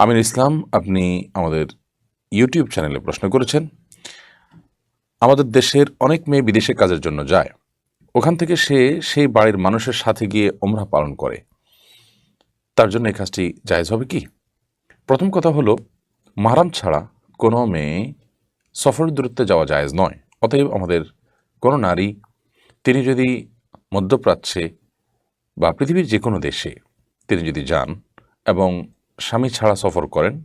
আমির ইসলাম, আপনি আমাদের ইউটিউব চ্যানেলে প্রশ্ন করেছেন, আমাদের দেশের অনেক মেয়ে বিদেশে কাজের জন্য যায়, ওখান থেকে সে সেই বাড়ির মানুষের সাথে গিয়ে ওমরা পালন করে, তার জন্য এই কাজটি জায়েজ হবে কি? প্রথম কথা হলো, মাহরাম ছাড়া কোনো মেয়ে সফর দূরত্বে যাওয়া জায়েজ নয়। অতএব আমাদের কোনো নারী, তিনি যদি মধ্যপ্রাচ্যে বা পৃথিবীর যে কোনো দেশে তিনি যদি যান এবং স্বামী ছাড়া সফর করেন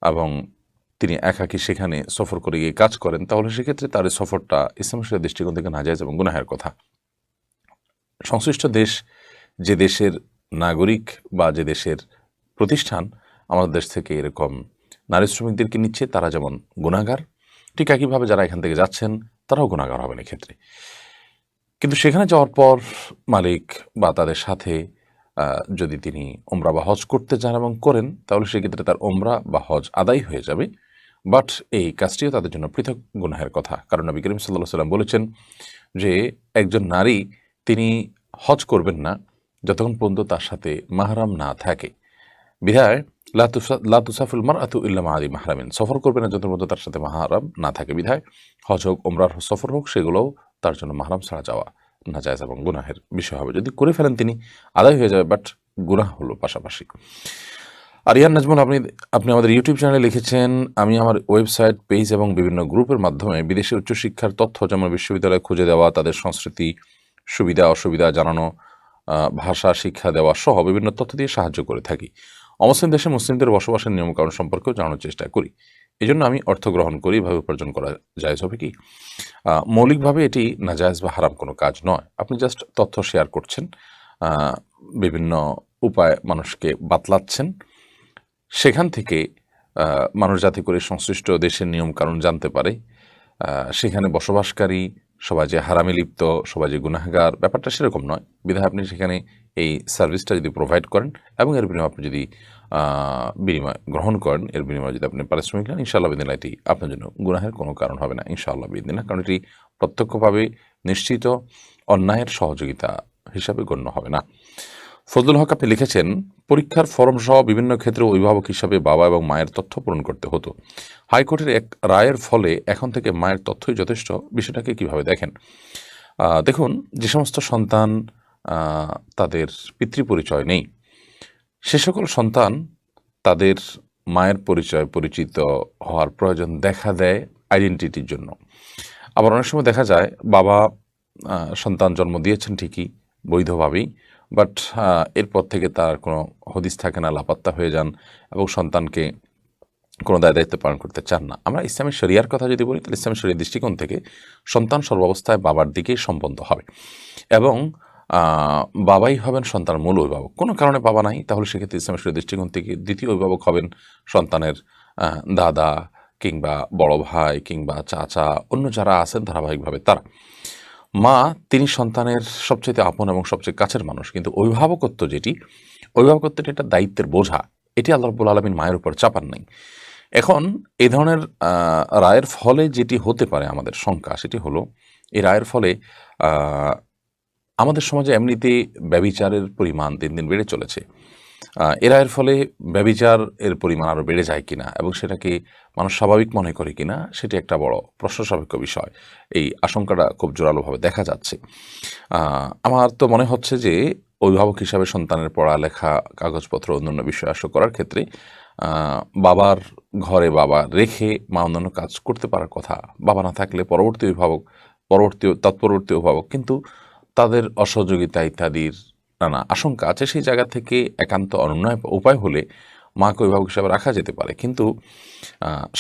এবং তিনি একাকী সেখানে সফর করে গিয়ে কাজ করেন, তাহলে সেক্ষেত্রে তার এই সফরটা ইসলাম শরীয়তের দৃষ্টিকোণ থেকে নাজায়েজ এবং গুনাহের কথা। সংশ্লিষ্ট দেশ, যে দেশের নাগরিক বা যে দেশের প্রতিষ্ঠান আমাদের দেশ থেকে এরকম নারী শ্রমিকদেরকে নিচ্ছে, তারা যেমন গুনাহগার, ঠিক একইভাবে যারা এখান থেকে যাচ্ছেন তারাও গুনাহগার হবেন এক্ষেত্রে। কিন্তু সেখানে যাওয়ার পর মালিক বা তাদের সাথে যদি তিনি ওমরা বা হজ করতে যান এবং করেন, তাহলে সেক্ষেত্রে তার ওমরা বা হজ আদায় হয়ে যাবে। বাট এই কাজটিও তাদের জন্য পৃথক গুনাহের কথা, কারণ নবী করিম সাল্লাল্লাহু আলাইহি ওয়াসাল্লাম বলেছেন যে একজন নারী তিনি হজ করবেন না যতক্ষণ পর্যন্ত তার সাথে মাহরাম না থাকে। বিধায় লা তুসাফিল মারআতু ইল্লা মা আযি মাহরামিন, সফর করবে না যতক্ষণ পর্যন্ত তার সাথে মাহরাম না থাকে। বিধায় হজ হোক, ওমরার সফর হোক, সেগুলোও তার জন্য মাহরাম ছাড়া যাওয়া নাজায়েজ এবং গুনাহের বিষয় হবে। যদি করে ফেলেন তিনি আদায় হয়ে যাবে, বাট গুনাহ হলো পাশাপাশি। আরিয়ান নাজমুল, আপনি আমাদের ইউটিউব চ্যানেলে লিখেছেন, আমি আমার ওয়েবসাইট, পেজ এবং বিভিন্ন গ্রুপের মাধ্যমে বিদেশে উচ্চশিক্ষার তথ্য, যেমন বিশ্ববিদ্যালয় খুঁজে দেওয়া, তাদের সংস্কৃতি, সুবিধা অসুবিধা জানানো, ভাষা শিক্ষা দেওয়া সহ বিভিন্ন তথ্য দিয়ে সাহায্য করে থাকি। অমুসলিম দেশে মুসলিমদের বসবাসের নিয়মকানুন সম্পর্কেও জানানোর চেষ্টা করি। এই জন্য আমি অর্থ গ্রহণ করি। এভাবে উপার্জন করা জায়েজ হবে কি? মৌলিকভাবে এটি নাজায়েজ বা হারাম কোনো কাজ নয়। আপনি জাস্ট তথ্য শেয়ার করছেন, বিভিন্ন উপায় মানুষকে বাতলাচ্ছেন, সেখান থেকে মানুষ যাতে করে সংশ্লিষ্ট দেশের নিয়মকানুন জানতে পারে, সেখানে বসবাসকারী সবাই যে হারামে লিপ্ত, সবাই যে গুনাহগার, ব্যাপারটা সেরকম নয়। বিধায় আপনি সেখানে এই সার্ভিসটা যদি প্রোভাইড করেন এবং এর বিনিময়ে আপনি যদি বিনিময় গ্রহণ করেন, এর বিনিময়ে যদি আপনি পারিশ্রমিক নেন, ইনশাআল্লাহ বিদিনিল্লাহ এটি আপনার জন্য গুনাহের কোনো কারণ হবে না, ইনশাআল্লাহ বিদিনিল্লাহ। কারণ এটি প্রত্যক্ষভাবে নিশ্চিত অন্যায়ের সহযোগিতা হিসাবে গণ্য হবে না। ফজলুল হক, আপনি লিখেছেন, পরীক্ষার ফরম সহ বিভিন্ন ক্ষেত্রে অভিভাবক হিসাবে বাবা এবং মায়ের তথ্য পূরণ করতে হতো। হাইকোর্টের এক রায়ের ফলে এখন থেকে মায়ের তথ্যই যথেষ্ট। বিষয়টাকে কিভাবে দেখেন? দেখুন, যে সমস্ত সন্তান তাদের পিতৃপরিচয় নেই, সে সকল সন্তান তাদের মায়ের পরিচয় পরিচিত হওয়ার প্রয়োজন দেখা দেয় আইডেন্টিটির জন্য। আবার অনেক সময় দেখা যায় বাবা সন্তান জন্ম দিয়েছেন ঠিকই বৈধভাবেই, বাট এরপর থেকে তার কোনো হদিস থাকে না, লাপাত্তা হয়ে যান এবং সন্তানকে কোনো দায়িত্ব পালন করতে চান না। আমরা ইসলামের শরিয়ার কথা যদি বলি, তাহলে ইসলামের শরিয়ার দৃষ্টিকোণ থেকে সন্তান সর্বাবস্থায় বাবার দিকেই সম্বন্ধ হবে এবং বাবাই হবেন সন্তানের মূল অভিভাবক। কোনো কারণে বাবা নাই, তাহলে সেক্ষেত্রে ইসলামের শরিয়ার দৃষ্টিকোণ থেকে দ্বিতীয় অভিভাবক হবেন সন্তানের দাদা কিংবা বড় ভাই কিংবা চাচা, অন্য যারা আছেন ধারাবাহিকভাবে তারা। মা, তিনি সন্তানের সবচেয়ে আপন এবং সবচেয়ে কাছের মানুষ, কিন্তু অভিভাবকত্বটি একটা দায়িত্বের বোঝা, এটি আল্লাহ রাব্বুল আলামিন মায়ের উপর চাপান নাই। এখন এই ধরনের রায়ের ফলে যেটি হতে পারে আমাদের শঙ্কা, সেটি হলো এই রায়ের ফলে আমাদের সমাজে এমনিতেই ব্যভিচারের পরিমাণ দিন দিন বেড়ে চলেছে। এ রায়ের ফলে ব্যভিচার এর পরিমাণ আরও বেড়ে যায় কিনা এবং সেটাকে মানুষ স্বাভাবিক মনে করে কিনা, সেটি একটা বড় প্রশ্নসাপেক্ষ বিষয়। এই আশঙ্কাটা খুব জোরালোভাবে দেখা যাচ্ছে। আমার তো মনে হচ্ছে যে অভিভাবক হিসাবে সন্তানের পড়ালেখা, কাগজপত্র, অন্যান্য বিষয় আশা করার ক্ষেত্রে বাবার ঘরে বাবা রেখে মা অন্যান্য কাজ করতে পারার কথা। বাবা না থাকলে তৎপরবর্তী অভিভাবক, কিন্তু তাদের অসহযোগিতা ইত্যাদির নানা আশঙ্কা আছে। সেই জায়গা থেকে একান্ত অনন্য উপায় হলে মাকে অভিভাবক হিসাবে রাখা যেতে পারে, কিন্তু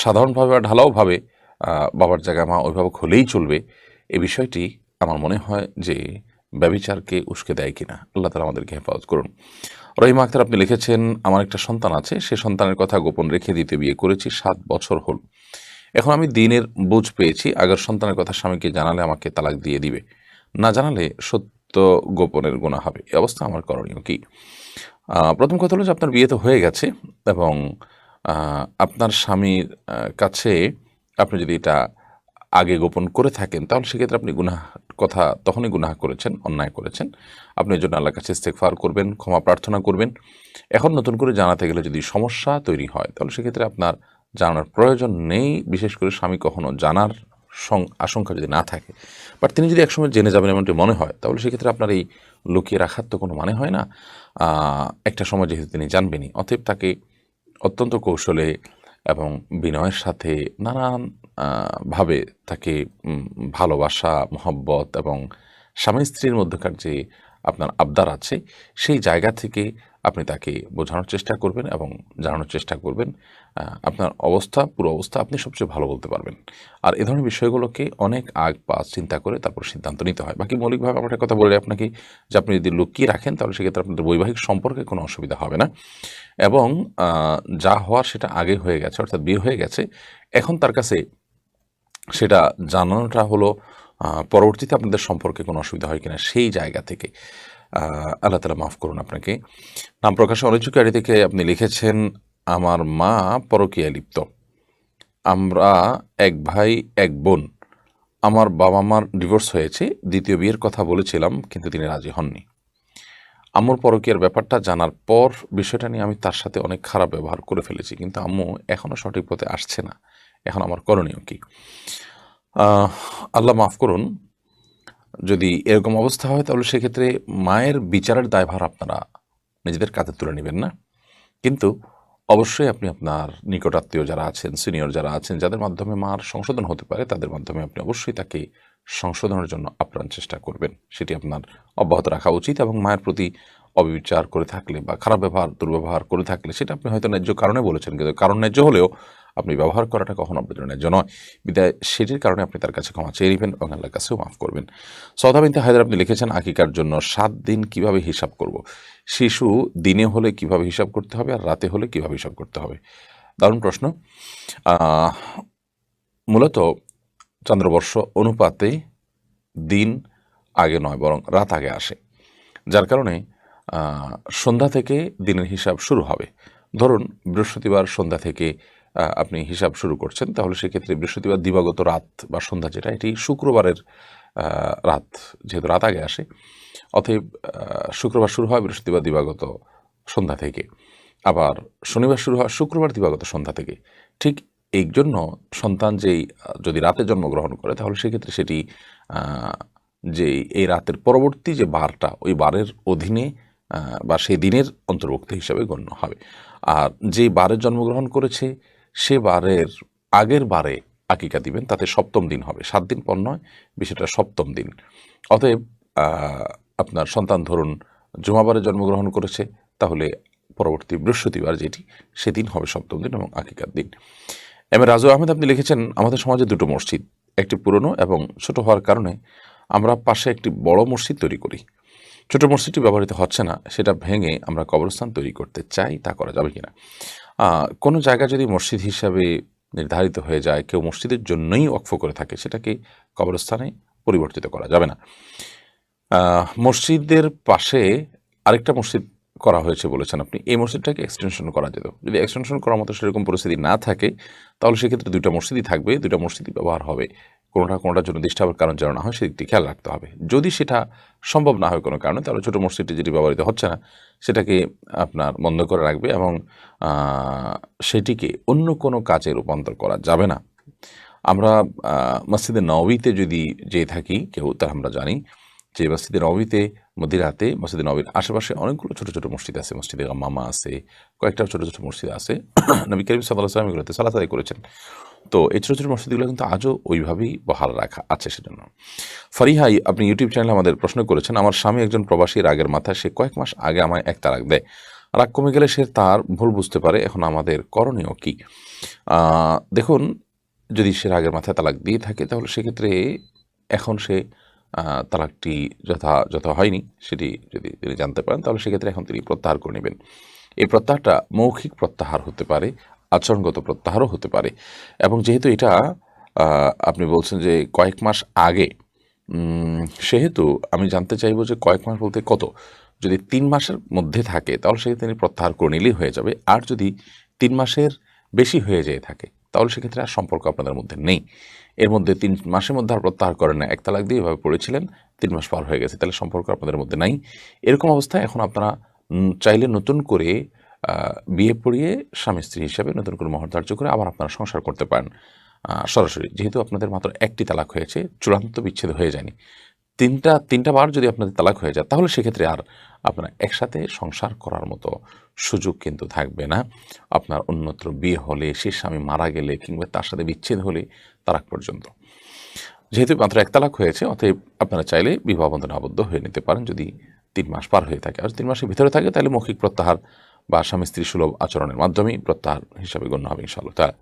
সাধারণভাবে বা ঢালাওভাবে বাবার জায়গায় মা অভিভাবক হলেই চলবে, এই বিষয়টি আমার মনে হয় যে ব্যভিচারকে উস্কে দেয় কিনা। আল্লাহ তাআলা আমাদেরকে হেফাজত করুন। রহিমা আক্তার, আপনি লিখেছেন, আমার একটা সন্তান আছে, সে সন্তানের কথা গোপন রেখে দ্বিতীয় বিয়ে করেছি, 7 বছর হল। এখন আমি দ্বীনের বুঝ পেয়েছি, আগের সন্তানের কথা স্বামীকে জানালে আমাকে তালাক দিয়ে দিবে, না জানালে সত্য গোপনের গুনাহ হবে। এই অবস্থা আমার করণীয় কি? প্রথম কথা হলো যে আপনার বিয়ে তো হয়ে গেছে এবং আপনার স্বামীর কাছে আপনি যদি এটা আগে গোপন করে থাকেন, তাহলে সেক্ষেত্রে আপনি গুনাহ কথা তখনই গুনাহ করেছেন, অন্যায় করেছেন। আপনি এর জন্য আল্লাহর কাছে ইস্তেগফার করবেন, ক্ষমা প্রার্থনা করবেন। এখন নতুন করে জানাতে গেলে যদি সমস্যা তৈরি হয় তাহলে সেক্ষেত্রে আপনার জানার প্রয়োজন নেই, বিশেষ করে স্বামী কখনো জানার আশঙ্কা যদি না থাকে। বাট তিনি যদি একসময় জেনে যাবেন এমনটি মনে হয় তাহলে সেক্ষেত্রে আপনার এই লুকিয়ে রাখার তো কোনো মানে হয় না। একটা সময় যেহেতু তিনি জানবেনই, অতএব তাকে অত্যন্ত কৌশলে এবং বিনয়ের সাথে নানান ভাবে তাকে ভালোবাসা, মহব্বত এবং স্বামী স্ত্রীর মধ্যকার যে আপনার আবদার আছে সেই জায়গা থেকে আপনি তাকে বোঝানোর চেষ্টা করবেন এবং জানানোর চেষ্টা করবেন। আপনার অবস্থা, পুরো অবস্থা আপনি সবচেয়ে ভালো বলতে পারবেন। আর এ ধরনের বিষয়গুলোকে অনেক আগ পাশ চিন্তা করে তারপর সিদ্ধান্ত নিতে হয়। বাকি মৌলিকভাবে আমার একটা কথা বলে আপনাকে, যে আপনি যদি লুকিয়ে রাখেন তাহলে সেক্ষেত্রে আপনাদের বৈবাহিক সম্পর্কে কোনো অসুবিধা হবে না এবং যা হওয়ার সেটা আগে হয়ে গেছে, অর্থাৎ বিয়ে হয়ে গেছে। এখন তার কাছে সেটা জানানোটা হলো পরবর্তীতে আপনাদের সম্পর্কে কোনো অসুবিধা হয় কিনা সেই জায়গা থেকে। আল্লাহ তাআলা মাফ করুন আপনাকে। নাম প্রকাশে অনিচ্ছুক আইডি থেকে আপনি লিখেছেন, আমার মা পরকীয়ায় লিপ্ত। আমরা এক ভাই এক বোন। আমার বাবা মার ডিভোর্স হয়েছে। দ্বিতীয় বিয়ের কথা বলেছিলাম কিন্তু তিনি রাজি হননি। আম্মুর পরকীয়ার ব্যাপারটা জানার পর বিষয়টা নিয়ে আমি তার সাথে অনেক খারাপ ব্যবহার করে ফেলেছি, কিন্তু আম্মু এখনও সঠিক পথে আসছে না। এখন আমার করণীয় কি? আল্লাহ মাফ করুন, যদি এরকম অবস্থা হয় তাহলে সেক্ষেত্রে মায়ের বিচারের দায়ভার আপনারা নিজেদের কাঁধে তুলে নেবেন না, কিন্তু অবশ্যই আপনি আপনার নিকটাত্মীয় যারা আছেন, সিনিয়র যারা আছেন, যাদের মাধ্যমে মার সংশোধন হতে পারে তাদের মাধ্যমে আপনি অবশ্যই তাকে সংশোধনের জন্য আপ্রাণ চেষ্টা করবেন। সেটি আপনার অব্যাহত রাখা উচিত এবং মায়ের প্রতি অবিচার করে থাকলে বা খারাপ ব্যবহার, দুর্ব্যবহার করে থাকলে সেটা আপনি হয়তো ন্যায্য কারণে বলেছেন, কিন্তু কারণ ন্যায্য হলেও আপনি ব্যবহার করাটা কখনো আপনার জন্য ন্যায্য নয়। বিদায় সেটির কারণে আপনি তার কাছে ক্ষমা চেয়ে নেবেন এবং আল্লাহর কাছেও মাফ করবেন। সৌদা বিনতে হায়দার আপনি লিখেছেন, আকিকার জন্য 7 দিন কিভাবে হিসাব করব? শিশু দিনে হলে কিভাবে হিসাব করতে হবে আর রাতে হলে কিভাবে হিসাব করতে হবে? দারুণ প্রশ্ন। মূলত চন্দ্রবর্ষ অনুপাতে দিন আগে নয় বরং রাত আগে আসে, যার কারণে সন্ধ্যা থেকে দিনের হিসাব শুরু হবে। ধরুন বৃহস্পতিবার সন্ধ্যা থেকে আপনি হিসাব শুরু করছেন, তাহলে সেক্ষেত্রে বৃহস্পতিবার দিবাগত রাত বা সন্ধ্যা যেটা, এটি শুক্রবারের রাত, যেহেতু রাত আগে আসে, অতএব শুক্রবার শুরু হয় বৃহস্পতিবার দিবাগত সন্ধ্যা থেকে, আবার শনিবার শুরু হয় শুক্রবার দিবাগত সন্ধ্যা থেকে। ঠিক এই জন্য সন্তান যেই যদি রাতে জন্মগ্রহণ করে তাহলে সেক্ষেত্রে সেটি যে এই রাতের পরবর্তী যে বারটা, ওই বারের অধীনে বা সেই দিনের অন্তর্ভুক্ত হিসাবে গণ্য হবে। আর যে বারে জন্মগ্রহণ করেছে সে বারের আগের বারে আকিকা দিবেন, তাতে সপ্তম দিন হবে। 7 দিন পর নয়, বিষয়টা সপ্তম দিন। অতএব আপনার সন্তান ধরুন জুমাবারে জন্মগ্রহণ করেছে, তাহলে পরবর্তী বৃহস্পতিবার যেটি, সেদিন হবে সপ্তম দিন এবং আকিকার দিন। এম এ রাজু আহমেদ আপনি লিখেছেন, আমাদের সমাজে 2টো মসজিদ, একটি পুরনো এবং ছোট হওয়ার কারণে আমরা পাশে একটি বড় মসজিদ তৈরি করি। ছোট মসজিদটি ব্যবহৃত হচ্ছে না, সেটা ভেঙে আমরা কবরস্থান তৈরি করতে চাই, তা করা যাবে কিনা? কোনো জায়গা যদি মসজিদ হিসাবে নির্ধারিত হয়ে যায়, কেউ মসজিদের জন্যই ওয়াকফ করে থাকে, সেটাকে কবরস্থানে পরিবর্তিত করা যাবে না। মসজিদের পাশে আরেকটা মসজিদ করা হয়েছে বলেছেন আপনি, এই মসজিদটাকে এক্সটেনশন করা যেত। যদি এক্সটেনশন করার মতো সেরকম পরিস্থিতি না থাকে তাহলে সেক্ষেত্রে 2টা মসজিদই থাকবে, 2টা মসজিদই ব্যবহার হবে। কোনোটার জন্য ডিস্টার্বের কারণ যেন না হয় সেদিকটি খেয়াল রাখতে হবে। যদি সেটা সম্ভব না হয় কোনো কারণে, তাহলে ছোটো মসজিদটি যেটি ব্যবহৃত হচ্ছে না সেটাকে আপনার বন্ধ করে রাখবে এবং সেটিকে অন্য কোনো কাজে রূপান্তর করা যাবে না। আমরা মসজিদে নববীতে যদি যেয়ে থাকি কেউ, তাহলে আমরা জানি যে মসজিদে নববীতে মদিনাতে মসজিদে নববীর আশেপাশে অনেকগুলো ছোটো ছোটো মসজিদ আছে। মসজিদে গাম্মামা আছে, কয়েকটা ছোটো ছোটো মসজিদ আছে। নবী করিম সাল্লাল্লাহু আলাইহি ওয়াসাল্লাম এগুলোতে সালাত আদায় করেছেন। তো এই ছোটো ছোটো মসজিদগুলো কিন্তু আজও ওইভাবেই বহাল রাখা আছে। সেজন্য ফারিহাই আপনি ইউটিউব চ্যানেলে আমাদের প্রশ্ন করেছেন, আমার স্বামী একজন প্রবাসী, রাগের মাথায় সে কয়েক মাস আগে আমায় এক তালাক দেয়। রাগ কমে গেলে সে তার ভুল বুঝতে পারে, এখন আমাদের করণীয় কি? দেখুন, যদি সে রাগের মাথায় তালাক দিয়ে থাকে তাহলে সেক্ষেত্রে এখন সে তালাকটি যথাযথ হয়নি সেটি যদি তিনি জানতে পারেন তাহলে সেক্ষেত্রে এখন তিনি প্রত্যাহার করে নেবেন। এই প্রত্যাহারটা মৌখিক প্রত্যাহার হতে পারে, আচরণগত প্রত্যাহারও হতে পারে। এবং যেহেতু এটা আপনি বলছেন যে কয়েক মাস আগে, সেহেতু আমি জানতে চাইব যে কয়েক মাস বলতে কত? যদি 3 মাসের মধ্যে থাকে তাহলে সেক্ষেত্রে তিনি প্রত্যাহার করে নিলেই হয়ে যাবে। আর যদি 3 মাসের বেশি হয়ে যেয়ে থাকে তাহলে সেক্ষেত্রে আর সম্পর্ক আপনাদের মধ্যে নেই। এর মধ্যে ৩ মাসের মধ্যে আর প্রত্যাহার করেন না, এক তালাক দিয়ে এভাবে পড়েছিলেন, ৩ মাস পার হয়ে গেছে, তাহলে সম্পর্ক আপনাদের মধ্যে নাই। এরকম অবস্থায় এখন আপনারা চাইলে নতুন করে বিয়ে পড়িয়ে স্বামী স্ত্রী হিসাবে নতুন করে মোহর ধার্য করে আবার আপনারা সংসার করতে পারেন সরাসরি। যেহেতু আপনাদের মাত্র একটি তালাক হয়েছে, চূড়ান্ত বিচ্ছেদ হয়ে যায়নি। তিনটা বার যদি আপনাদের তালাক হয়ে যায়, তাহলে সেক্ষেত্রে আর আপনারা একসাথে সংসার করার মতো সুযোগ কিন্তু থাকবে না। আপনার অন্যত্র বিয়ে হলে, সে স্বামী মারা গেলে কিংবা তার সাথে বিচ্ছেদ হলে তালাক পর্যন্ত। যেহেতু মাত্র এক তালাক হয়েছে, অতএব আপনারা চাইলে বিবাহ বন্ধনে আবদ্ধ হয়ে নিতে পারেন যদি ৩ মাস পার হয়ে থাকে। আর ৩ মাসের ভিতরে থাকে তাহলে মৌখিক প্রত্যাহার বা স্বামী স্ত্রী সুলভ আচরণের মাধ্যমেই প্রত্যাহার হিসাবে গণ্য হবে ইনশাআল্লাহ তাআলা।